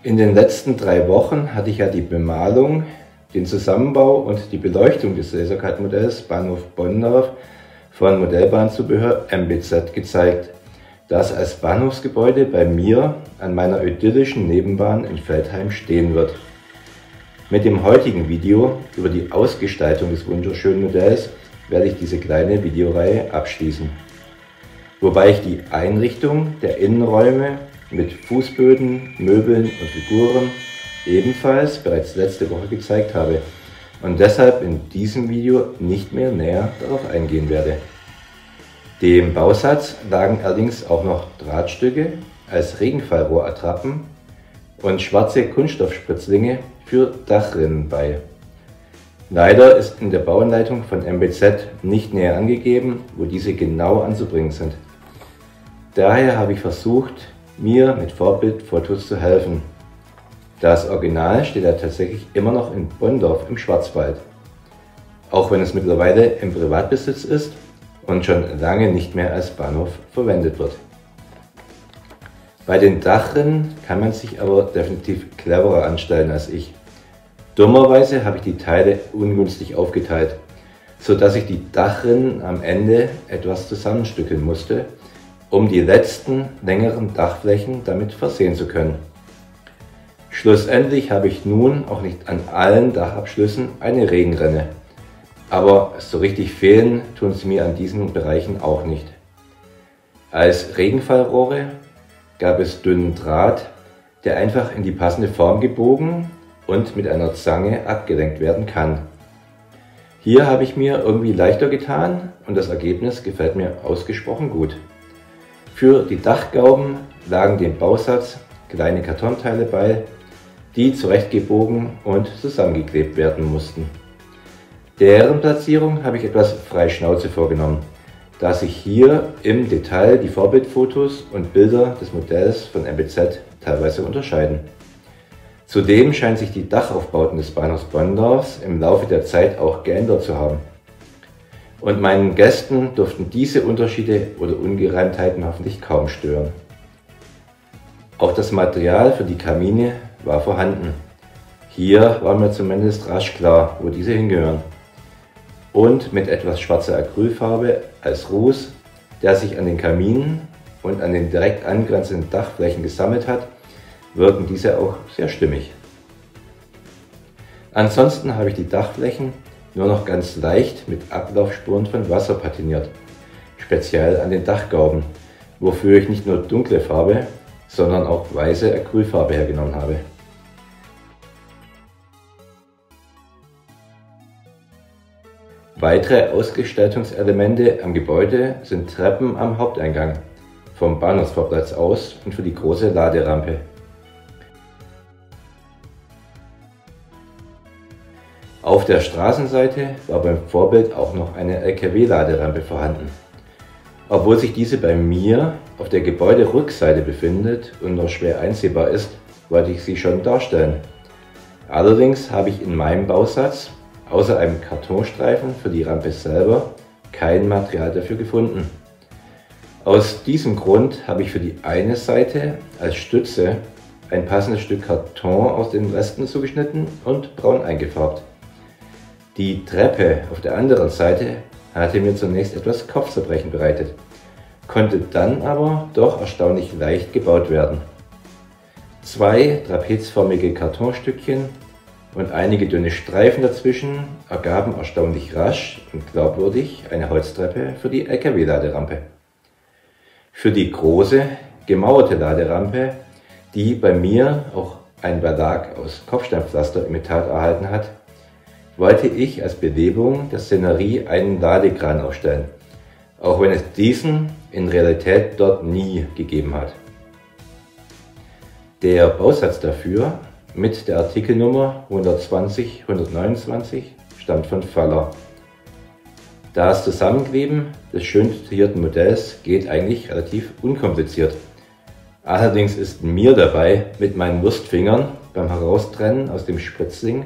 In den letzten 3 Wochen hatte ich ja die Bemalung, den Zusammenbau und die Beleuchtung des Lasercut-Modells Bahnhof Bonndorf von Modellbahnzubehör MBZ gezeigt, das als Bahnhofsgebäude bei mir an meiner idyllischen Nebenbahn in Veltheim stehen wird. Mit dem heutigen Video über die Ausgestaltung des wunderschönen Modells werde ich diese kleine Videoreihe abschließen, wobei ich die Einrichtung der Innenräume mit Fußböden, Möbeln und Figuren ebenfalls bereits letzte Woche gezeigt habe und deshalb in diesem Video nicht mehr näher darauf eingehen werde. Dem Bausatz lagen allerdings auch noch Drahtstücke als Regenfallrohrattrappen und schwarze Kunststoffspritzlinge für Dachrinnen bei. Leider ist in der Bauanleitung von MBZ nicht näher angegeben, wo diese genau anzubringen sind. Daher habe ich versucht, mir mit Vorbildfotos zu helfen. Das Original steht ja tatsächlich immer noch in Bonndorf im Schwarzwald, auch wenn es mittlerweile im Privatbesitz ist und schon lange nicht mehr als Bahnhof verwendet wird. Bei den Dachrinnen kann man sich aber definitiv cleverer anstellen als ich. Dummerweise habe ich die Teile ungünstig aufgeteilt, sodass ich die Dachrinnen am Ende etwas zusammenstückeln musste, um die letzten längeren Dachflächen damit versehen zu können. Schlussendlich habe ich nun auch nicht an allen Dachabschlüssen eine Regenrinne, aber so richtig fehlen tun sie mir an diesen Bereichen auch nicht. Als Regenfallrohre gab es dünnen Draht, der einfach in die passende Form gebogen und mit einer Zange abgelenkt werden kann. Hier habe ich mir irgendwie leichter getan und das Ergebnis gefällt mir ausgesprochen gut. Für die Dachgauben lagen dem Bausatz kleine Kartonteile bei, die zurechtgebogen und zusammengeklebt werden mussten. Deren Platzierung habe ich etwas frei Schnauze vorgenommen, da sich hier im Detail die Vorbildfotos und Bilder des Modells von MBZ teilweise unterscheiden. Zudem scheinen sich die Dachaufbauten des Bahnhofs Bonndorfs im Laufe der Zeit auch geändert zu haben. Und meinen Gästen durften diese Unterschiede oder Ungereimtheiten hoffentlich kaum stören. Auch das Material für die Kamine war vorhanden. Hier war mir zumindest rasch klar, wo diese hingehören. Und mit etwas schwarzer Acrylfarbe als Ruß, der sich an den Kaminen und an den direkt angrenzenden Dachflächen gesammelt hat, wirken diese auch sehr stimmig. Ansonsten habe ich die Dachflächen nur noch ganz leicht mit Ablaufspuren von Wasser patiniert, speziell an den Dachgauben, wofür ich nicht nur dunkle Farbe, sondern auch weiße Acrylfarbe hergenommen habe. Weitere Ausgestaltungselemente am Gebäude sind Treppen am Haupteingang, vom Bahnhofsvorplatz aus und für die große Laderampe. Auf der Straßenseite war beim Vorbild auch noch eine LKW-Laderampe vorhanden. Obwohl sich diese bei mir auf der Gebäuderückseite befindet und nur schwer einsehbar ist, wollte ich sie schon darstellen. Allerdings habe ich in meinem Bausatz, außer einem Kartonstreifen für die Rampe selber, kein Material dafür gefunden. Aus diesem Grund habe ich für die eine Seite als Stütze ein passendes Stück Karton aus den Resten zugeschnitten und braun eingefärbt. Die Treppe auf der anderen Seite hatte mir zunächst etwas Kopfzerbrechen bereitet, konnte dann aber doch erstaunlich leicht gebaut werden. 2 trapezförmige Kartonstückchen und einige dünne Streifen dazwischen ergaben erstaunlich rasch und glaubwürdig eine Holztreppe für die LKW-Laderampe. Für die große, gemauerte Laderampe, die bei mir auch ein Belag aus Kopfsteinpflaster-Imitat erhalten hat, wollte ich als Belebung der Szenerie einen Ladekran aufstellen, auch wenn es diesen in Realität dort nie gegeben hat. Der Bausatz dafür mit der Artikelnummer 120-129 stammt von Faller. Das Zusammenkleben des schön detaillierten Modells geht eigentlich relativ unkompliziert. Allerdings ist mir dabei mit meinen Wurstfingern beim Heraustrennen aus dem Spritzling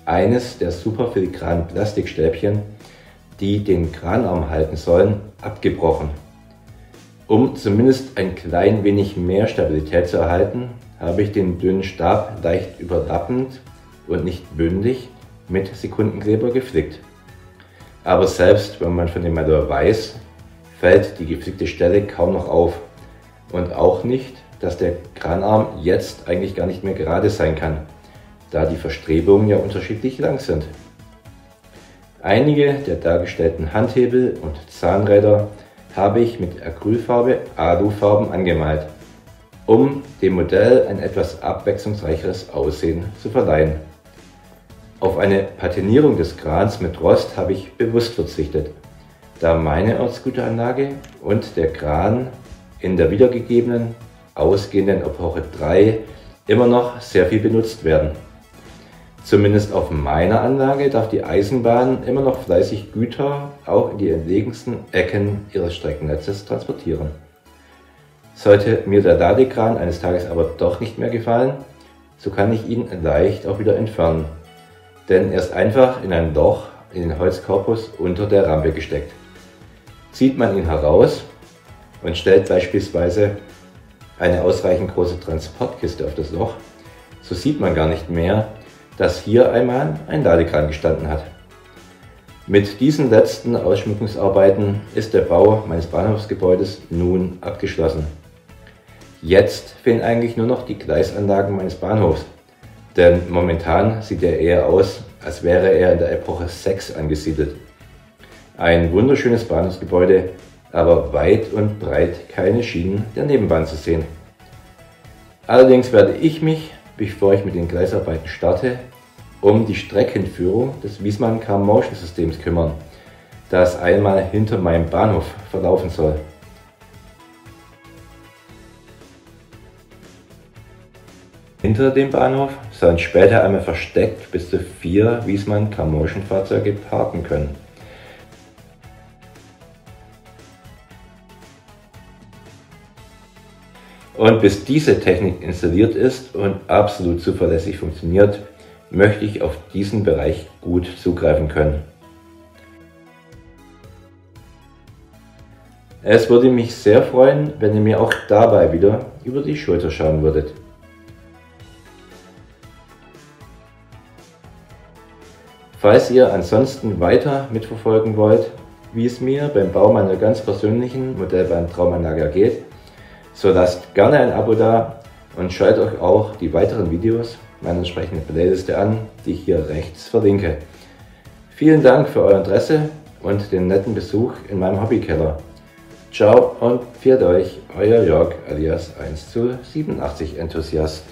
eines der super filigranen Plastikstäbchen, die den Kranarm halten sollen, abgebrochen. Um zumindest ein klein wenig mehr Stabilität zu erhalten, habe ich den dünnen Stab leicht überlappend und nicht bündig mit Sekundenkleber geflickt. Aber selbst wenn man von dem Malheur weiß, fällt die geflickte Stelle kaum noch auf und auch nicht, dass der Kranarm jetzt eigentlich gar nicht mehr gerade sein kann, da die Verstrebungen ja unterschiedlich lang sind. Einige der dargestellten Handhebel und Zahnräder habe ich mit Acrylfarbe Alufarben angemalt, um dem Modell ein etwas abwechslungsreicheres Aussehen zu verleihen. Auf eine Patinierung des Krans mit Rost habe ich bewusst verzichtet, da meine Ortsgüteranlage und der Kran in der wiedergegebenen, ausgehenden Epoche 3 immer noch sehr viel benutzt werden. Zumindest auf meiner Anlage darf die Eisenbahn immer noch fleißig Güter auch in die entlegensten Ecken ihres Streckennetzes transportieren. Sollte mir der Ladekran eines Tages aber doch nicht mehr gefallen, so kann ich ihn leicht auch wieder entfernen, denn er ist einfach in ein Loch in den Holzkorpus unter der Rampe gesteckt. Zieht man ihn heraus und stellt beispielsweise eine ausreichend große Transportkiste auf das Loch, so sieht man gar nicht mehr, dass hier einmal ein Ladekran gestanden hat. Mit diesen letzten Ausschmückungsarbeiten ist der Bau meines Bahnhofsgebäudes nun abgeschlossen. Jetzt fehlen eigentlich nur noch die Gleisanlagen meines Bahnhofs, denn momentan sieht er eher aus, als wäre er in der Epoche 6 angesiedelt. Ein wunderschönes Bahnhofsgebäude, aber weit und breit keine Schienen der Nebenbahn zu sehen. Allerdings werde ich mich, bevor ich mit den Gleisarbeiten starte, um die Streckenführung des Wiesmann Car Motion Systems kümmern, das einmal hinter meinem Bahnhof verlaufen soll. Hinter dem Bahnhof sollen später einmal versteckt bis zu 4 Wiesmann Car Motion Fahrzeuge parken können. Und bis diese Technik installiert ist und absolut zuverlässig funktioniert, möchte ich auf diesen Bereich gut zugreifen können. Es würde mich sehr freuen, wenn ihr mir auch dabei wieder über die Schulter schauen würdet. Falls ihr ansonsten weiter mitverfolgen wollt, wie es mir beim Bau meiner ganz persönlichen Modellbahn-Traumanlage ergeht, so lasst gerne ein Abo da und schaut euch auch die weiteren Videos meiner entsprechenden Playliste an, die ich hier rechts verlinke. Vielen Dank für euer Interesse und den netten Besuch in meinem Hobbykeller. Ciao und pfiat euch, euer Jörg alias 1:87 Enthusiast.